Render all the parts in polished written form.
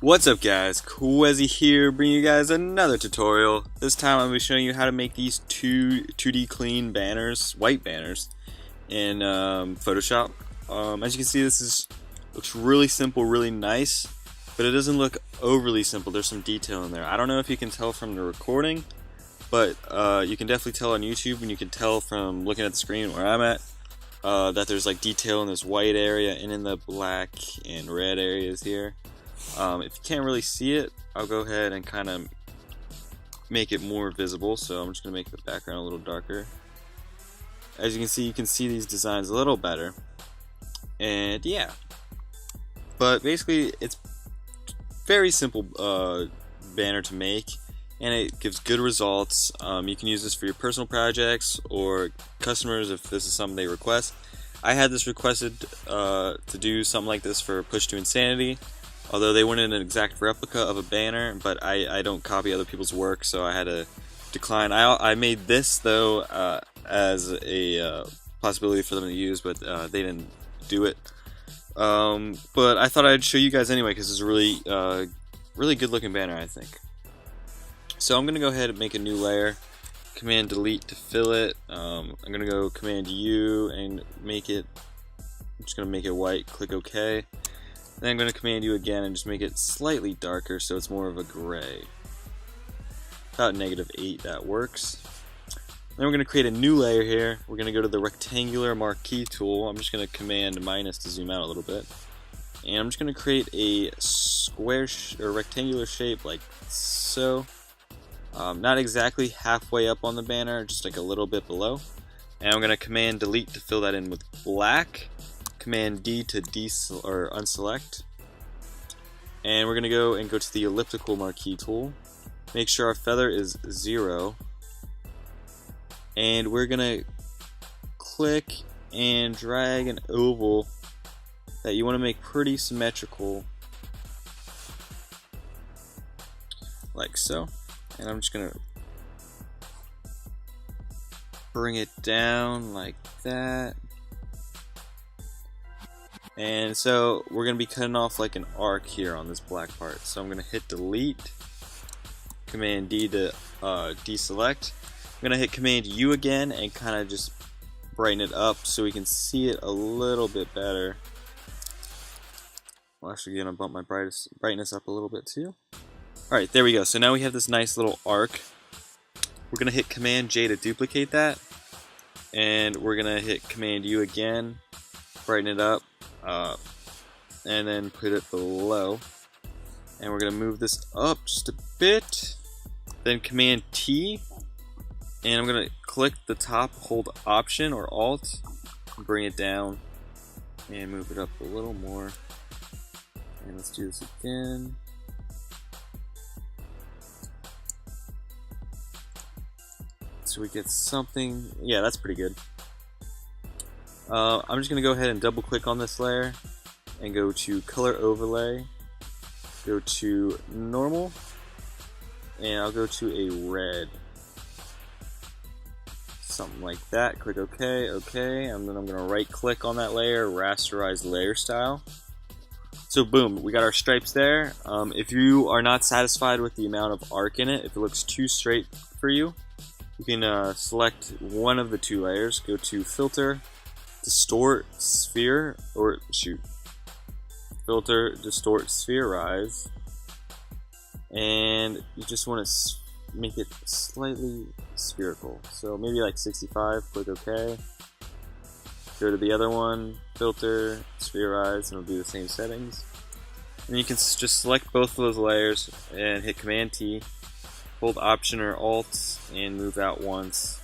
What's up guys, Qehzy here, bringing you guys another tutorial. This time I'm going to be showing you how to make these 2D clean banners, white banners, in Photoshop. As you can see, looks really simple, really nice, but it doesn't look overly simple. There's some detail in there. I don't know if you can tell from the recording, but you can definitely tell on YouTube, and you can tell from looking at the screen where I'm at, that there's like detail in this white area and in the black and red areas here. If you can't really see it, I'll go ahead and kind of make it more visible. So I'm just going to make the background a little darker. As you can see these designs a little better. And yeah. But basically, it's very simple banner to make, and it gives good results. You can use this for your personal projects or customers if this is something they request. I had this requested to do something like this for Push to Insanity. Although they wanted an exact replica of a banner, but I don't copy other people's work, so I had to decline. I made this, though, as a possibility for them to use, but they didn't do it. But I thought I'd show you guys anyway, because it's a really good looking banner, I think. So I'm going to go ahead and make a new layer. Command delete to fill it. I'm going to go Command U and make it, I'm just going to make it white, click OK. Then I'm going to Command U again and just make it slightly darker so it's more of a gray. About -8, that works. Then we're going to create a new layer here. We're going to go to the rectangular marquee tool. I'm just going to Command minus to zoom out a little bit. And I'm just going to create a square or rectangular shape like so. Not exactly halfway up on the banner, just like a little bit below. And I'm going to Command delete to fill that in with black. Command D to unselect, and we're going to go to the elliptical marquee tool. Make sure our feather is 0, and we're going to click and drag an oval that you want to make pretty symmetrical, like so. And I'm just going to bring it down like that. And so we're going to be cutting off like an arc here on this black part. So I'm going to hit delete, Command D to deselect. I'm going to hit Command U again and kind of just brighten it up so we can see it a little bit better. I'm actually going to bump my brightness up a little bit too. Alright, there we go. So now we have this nice little arc. We're going to hit Command J to duplicate that. And we're going to hit Command U again, brighten it up. And then put it below, and we're gonna move this up just a bit, then Command T, and I'm gonna click the top, hold Option or Alt, bring it down and move it up a little more. And let's do this again. So we get something, yeah, that's pretty good. I'm just going to go ahead and double click on this layer and go to Color Overlay, go to Normal, and I'll go to a red. Something like that. Click OK, OK, and then I'm going to right click on that layer, Rasterize Layer Style. So boom, we got our stripes there. If you are not satisfied with the amount of arc in it, if it looks too straight for you, you can select one of the two layers, go to Filter, Distort Sphere, or Filter, Distort Spherize, and you just want to make it slightly spherical. So maybe like 65, click OK. Go to the other one, Filter, Spherize, and it'll do the same settings. And you can just select both of those layers and hit Command T, hold Option or Alt, and move out once.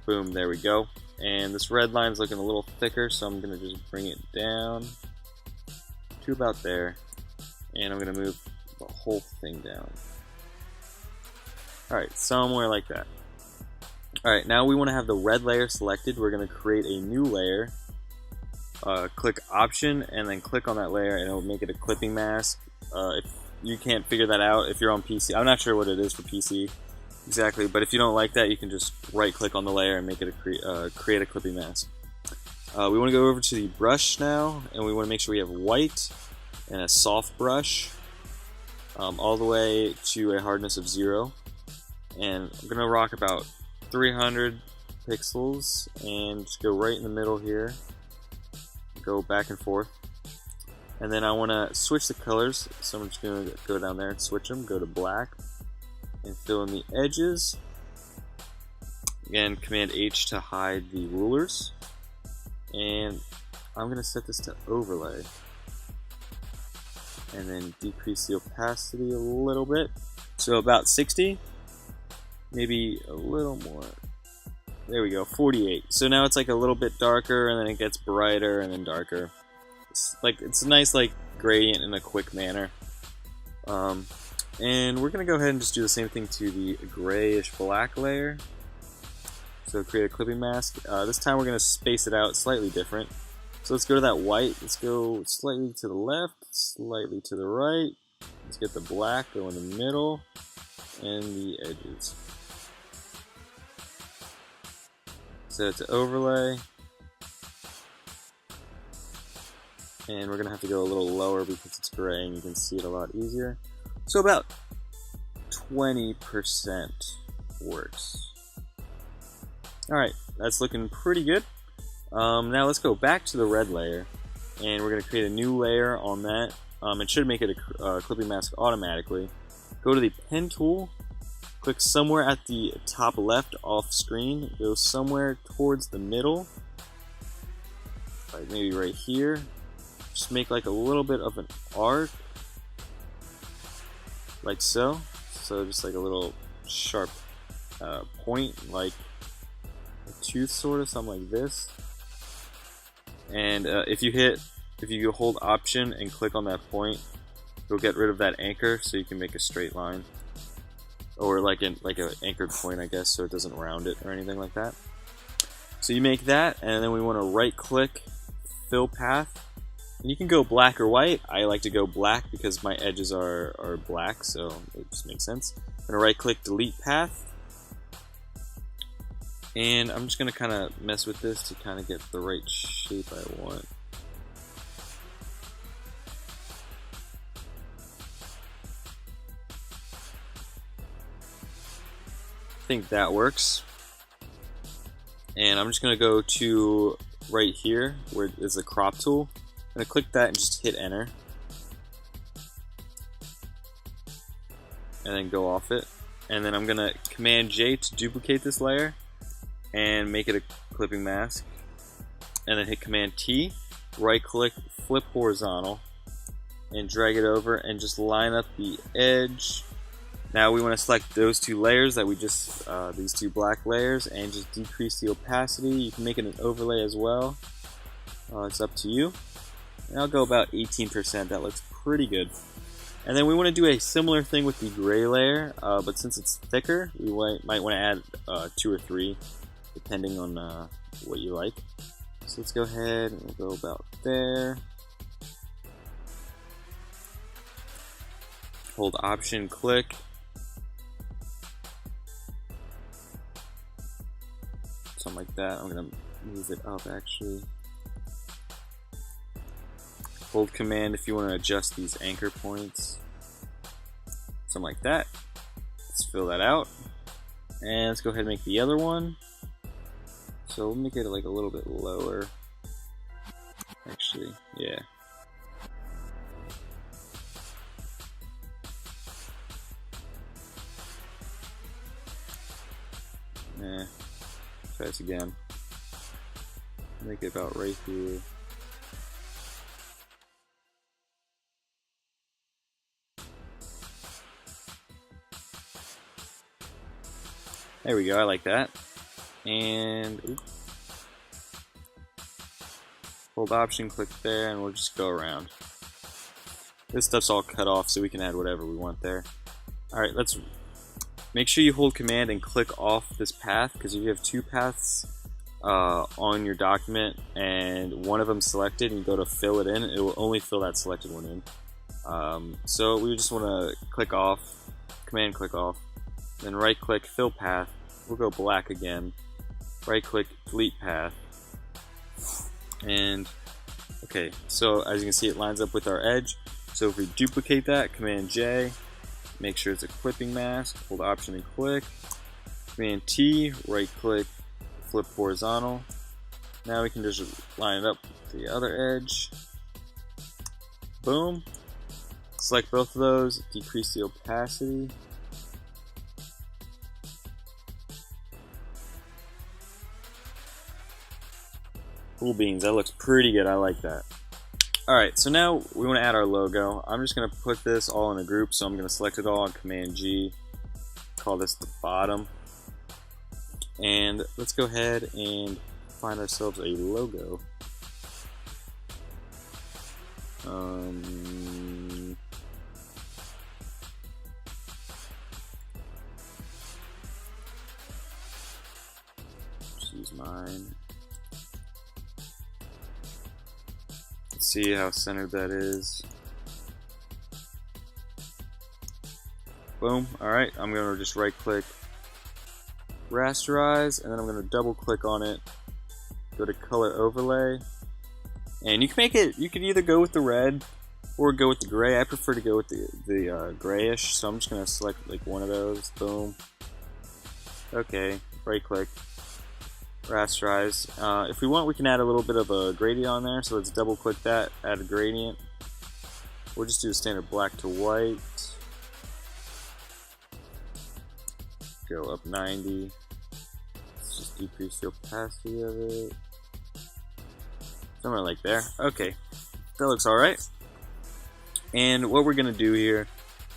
Boom, there we go. And this red line is looking a little thicker, so I'm going to just bring it down to about there. And I'm going to move the whole thing down. Alright, somewhere like that. Alright, now we want to have the red layer selected. We're going to create a new layer. Click Option, and then click on that layer, and it'll make it a clipping mask. If you can't figure that out, if you're on PC, I'm not sure what it is for PC. Exactly, but if you don't like that, you can just right click on the layer and make it create a clipping mask. We want to go over to the brush now, and we want to make sure we have white. and a soft brush, all the way to a hardness of 0. And I'm gonna rock about 300 pixels and just go right in the middle here, go back and forth. And then I want to switch the colors, so I'm just going to go down there and switch them, go to black, and fill in the edges. Again, Command H to hide the rulers. And I'm going to set this to overlay. And then decrease the opacity a little bit. So about 60, maybe a little more. There we go, 48. So now it's like a little bit darker, and then it gets brighter and then darker. It's a nice like gradient in a quick manner. And we're gonna go ahead and just do the same thing to the grayish black layer. So create a clipping mask. This time we're gonna space it out slightly different. So let's go to that white. Let's go slightly to the left, slightly to the right. Let's get the black, go in the middle, and the edges. Set it to overlay. And we're going to have to go a little lower because it's gray and you can see it a lot easier. So about 20% works. Alright, that's looking pretty good. Now let's go back to the red layer, and we're going to create a new layer on that. It should make it a clipping mask automatically. Go to the pen tool, click somewhere at the top left off screen, go somewhere towards the middle, like maybe right here. Just make like a little bit of an arc, like so. So just like a little sharp point, like a tooth sort of, something like this. And if you hold Option and click on that point, you'll get rid of that anchor, so you can make a straight line, or like an anchored point, I guess, so it doesn't round it or anything like that. So you make that, and then we want to right-click, Fill Path. And you can go black or white. I like to go black because my edges are black, so it just makes sense. I'm going to right click, delete path. And I'm just going to kind of mess with this to kind of get the right shape I want. I think that works. And I'm just going to go to right here where is the crop tool. I'm going to click that and just hit enter. And then go off it. And then I'm going to Command J to duplicate this layer and make it a clipping mask. And then hit Command T, right click, flip horizontal, and drag it over and just line up the edge. Now we want to select those two layers that we just, these two black layers, and just decrease the opacity. You can make it an overlay as well. It's up to you. And I'll go about 18%. That looks pretty good. And then we want to do a similar thing with the gray layer, but since it's thicker, we might want to add 2 or 3, depending on what you like. So let's go ahead and we'll go about there. Hold Option, click. Something like that. I'm going to move it up actually. Hold Command if you want to adjust these anchor points. Something like that. Let's fill that out. And let's go ahead and make the other one. So we'll make it like a little bit lower. Actually, yeah. Try this again. Make it about right here. There we go, I like that. And hold Option, click there, and we'll just go around. This stuff's all cut off, so we can add whatever we want there. Alright, let's make sure you hold Command and click off this path, because if you have 2 paths on your document and one of them selected and you go to fill it in, it will only fill that selected one in. So we just want to click off, Command click off, then right click, fill path. We'll go black again. Right click, delete path. And okay, so as you can see, it lines up with our edge. So if we duplicate that, Command J, make sure it's a clipping mask, hold Option and click. Command T, right click, flip horizontal. Now we can just line it up to the other edge. Boom. Select both of those, decrease the opacity. Cool beans, that looks pretty good, I like that. Alright, so now we want to add our logo. I'm just going to put this all in a group, so I'm going to select it all on Command G. Call this the bottom. And let's go ahead and find ourselves a logo. Just use mine. Let's see how centered that is. Boom. Alright, I'm going to just right click, rasterize, and then I'm going to double click on it, go to color overlay, and you can make it, you can either go with the red or go with the gray. I prefer to go with the grayish, so I'm just going to select like one of those. Boom. Okay, right click, rasterize. If we want, we can add a little bit of a gradient on there, so let's double click that, add a gradient. We'll just do the standard black to white. Go up 90. Let's just decrease the opacity of it. Somewhere like there. Okay, that looks alright. And what we're going to do here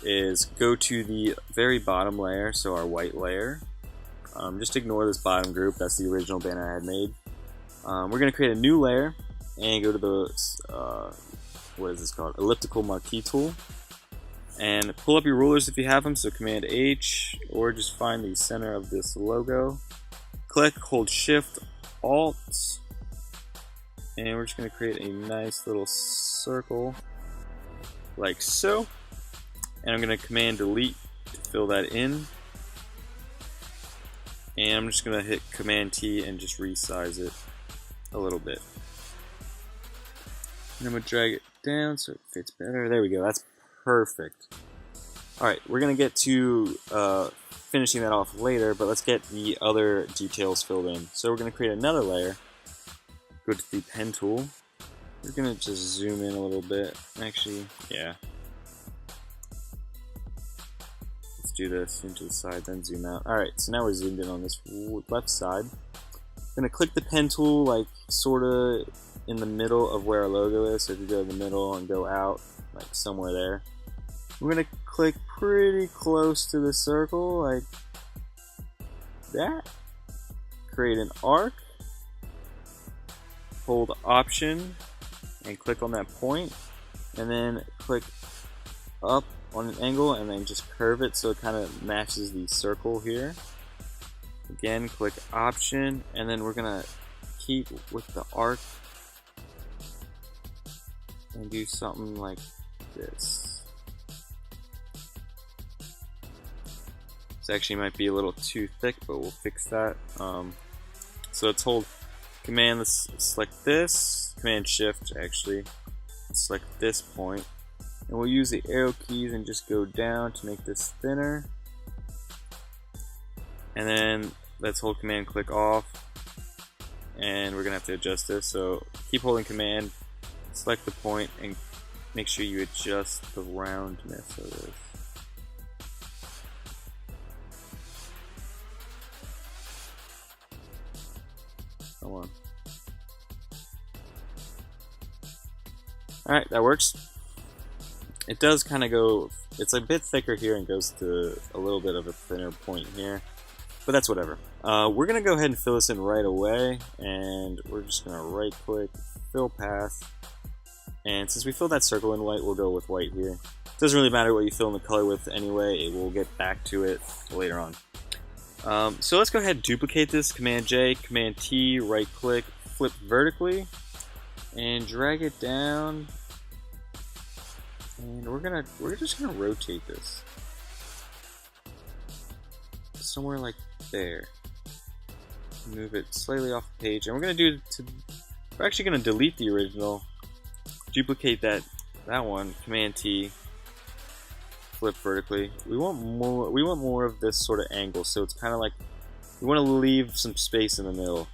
is go to the very bottom layer, so our white layer. Just ignore this bottom group, that's the original banner I had made. We're going to create a new layer and go to the, what is this called? Elliptical marquee tool. And pull up your rulers if you have them, so Command H, or just find the center of this logo. Click, hold Shift, Alt, and we're just going to create a nice little circle, like so. And I'm going to Command Delete to fill that in. And I'm just going to hit Command T and just resize it a little bit. And I'm going to drag it down so it fits better. There we go, that's perfect. Alright, we're going to get to finishing that off later, but let's get the other details filled in. So we're going to create another layer. Go to the pen tool. We're going to just zoom in a little bit. Actually, yeah. Let's do this, zoom to the side, then zoom out. Alright, so now we're zoomed in on this left side. I'm going to click the pen tool, like, sort of in the middle of where our logo is. So if you go to the middle and go out, like somewhere there. We're going to click pretty close to the circle, like that. Create an arc. Hold Option and click on that point. And then click up on an angle and then just curve it so it kind of matches the circle here. Again, click Option, and then we're going to keep with the arc and do something like this. This actually might be a little too thick, but we'll fix that. So let's hold Command, let's select this, Command Shift actually, select this point, and we'll use the arrow keys and just go down to make this thinner. And then let's hold Command, click off, and we're gonna have to adjust this. So keep holding Command, select the point, and make sure you adjust the roundness of this. Come on. Alright, that works. It does kind of go, it's a bit thicker here and goes to a little bit of a thinner point here, but that's whatever. We're going to go ahead and fill this in right away, and we're just going to right click, fill path, and since we filled that circle in white, we'll go with white here. It doesn't really matter what you fill in the color with anyway, it will get back to it later on. So let's go ahead and duplicate this, Command J, Command T, right click, flip vertically, and drag it down, and we're just gonna rotate this somewhere like there. Move it slightly off the page, and we're actually gonna delete the original, duplicate that that one, Command T, flip vertically. We want more of this sort of angle, so it's kind of like we want to leave some space in the middle.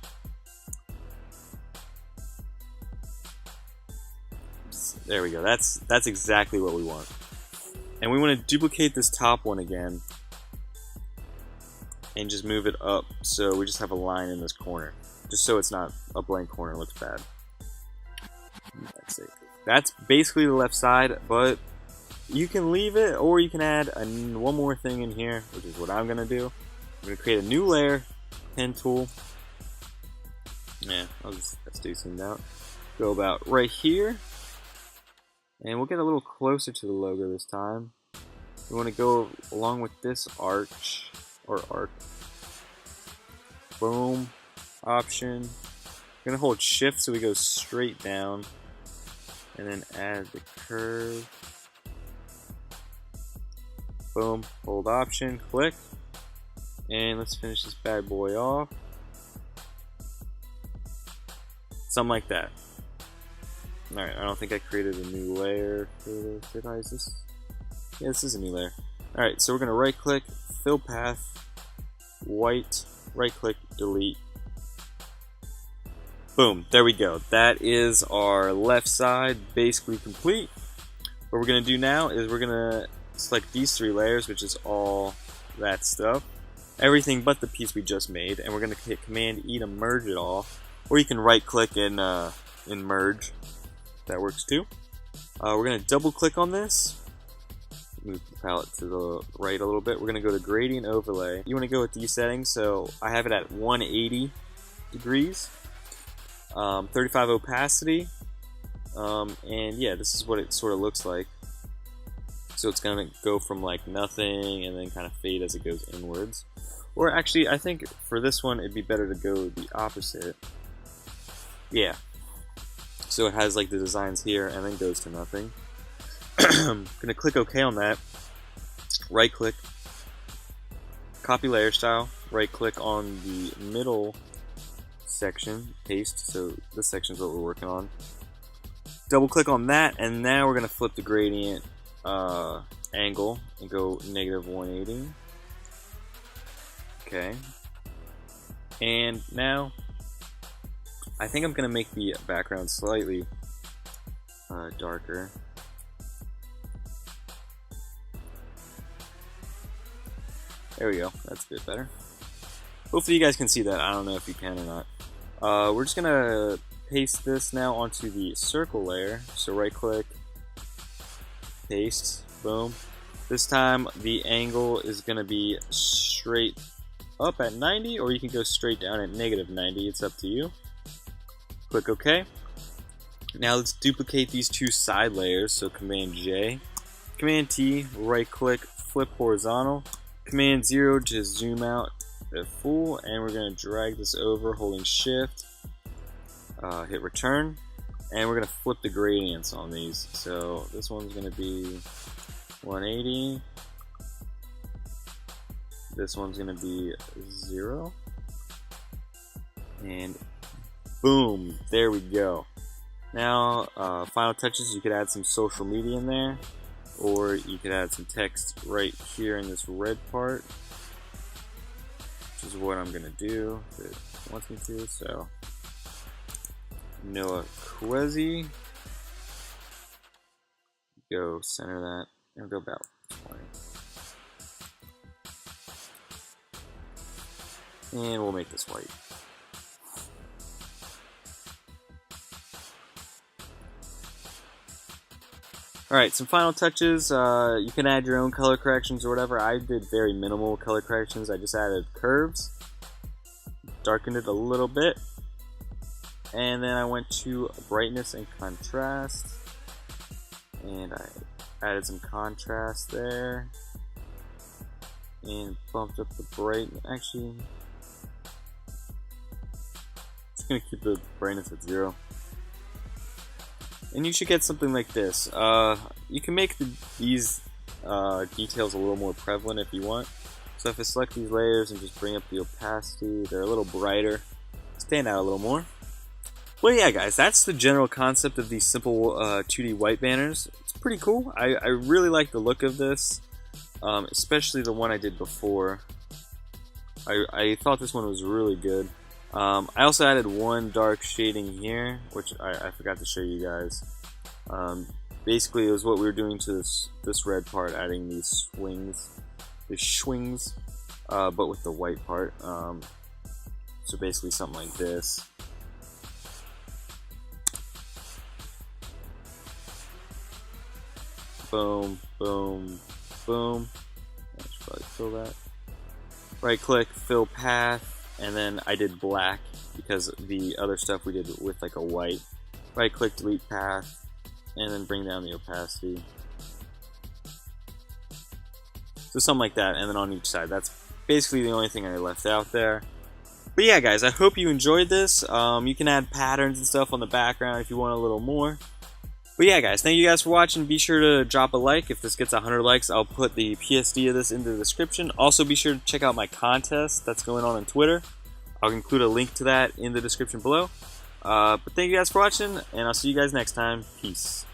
There we go. That's exactly what we want. And we want to duplicate this top one again and just move it up so we just have a line in this corner, just so it's not a blank corner. It looks bad. That's it. That's basically the left side, but you can leave it or you can add one more thing in here, which is what I'm gonna do. I'm gonna create a new layer, pen tool. Yeah, I'll just SDC'd out. Go about right here, and we'll get a little closer to the logo this time. We want to go along with this arch or arc. Boom, option. We're gonna hold shift so we go straight down, and then add the curve. Boom, hold option, click, and let's finish this bad boy off. Something like that. Alright, I don't think I created a new layer for this. Did I? Is this? Yeah, this is a new layer. Alright, so we're going to right click, fill path, white, right click, delete. Boom, there we go. That is our left side basically complete. What we're going to do now is we're going to select these 3 layers, which is all that stuff. Everything but the piece we just made, and we're going to hit Command E to merge it all. Or you can right click and merge. That works too. We're going to double click on this. Move the palette to the right a little bit. We're going to go to gradient overlay. You want to go with these settings, so I have it at 180 degrees, 35 opacity, and yeah, this is what it sort of looks like. So it's going to go from like nothing and then kind of fade as it goes inwards. Or actually, I think for this one it'd be better to go the opposite. Yeah. So it has like the designs here and then goes to nothing. I'm gonna click OK on that. Right click, copy layer style. Right click on the middle section, paste. So this section is what we're working on. Double click on that, and now we're gonna flip the gradient angle and go -180. Okay. And now I think I'm gonna make the background slightly darker. There we go. That's a bit better. Hopefully you guys can see that. I don't know if you can or not. We're just gonna paste this now onto the circle layer. So right click, paste, boom. This time the angle is gonna be straight up at 90, or you can go straight down at -90. It's up to you. Click OK. Now let's duplicate these 2 side layers. So Command J, Command T, right click, flip horizontal, Command 0 to zoom out at full, and we're going to drag this over holding shift, hit return, and we're going to flip the gradients on these. So this one's going to be 180, this one's going to be 0, and boom, there we go. Now, final touches, you could add some social media in there, or you could add some text right here in this red part, which is what I'm gonna do if it wants me to. So, Noah Qehzy, go center that, and go about 20. And we'll make this white. Alright, some final touches. You can add your own color corrections or whatever. I did very minimal color corrections. I just added curves, darkened it a little bit, and then I went to brightness and contrast, and I added some contrast there, and bumped up the brightness. Actually, just gonna keep the brightness at 0. And you should get something like this. You can make these details a little more prevalent if you want. So if I select these layers and just bring up the opacity, they're a little brighter, stand out a little more. Well, yeah, guys, that's the general concept of these simple 2D white banners. pretty cool. I really like the look of this, especially the one I did before. I thought this one was really good. I also added one dark shading here, which I forgot to show you guys. Basically, it was what we were doing to this red part, adding these swings, but with the white part. So basically something like this. Boom, boom, boom. I should probably fill that. Right click, fill path, and then I did black because the other stuff we did with like a white. Right click, delete path, and then bring down the opacity. So something like that, and then on each side. That's basically the only thing I left out there. But yeah, guys, I hope you enjoyed this. You can add patterns and stuff on the background if you want a little more. But yeah, guys, thank you guys for watching. Be sure to drop a like. If this gets 100 likes, I'll put the PSD of this into the description. Also, be sure to check out my contest that's going on Twitter. I'll include a link to that in the description below. But thank you guys for watching, and I'll see you guys next time. Peace.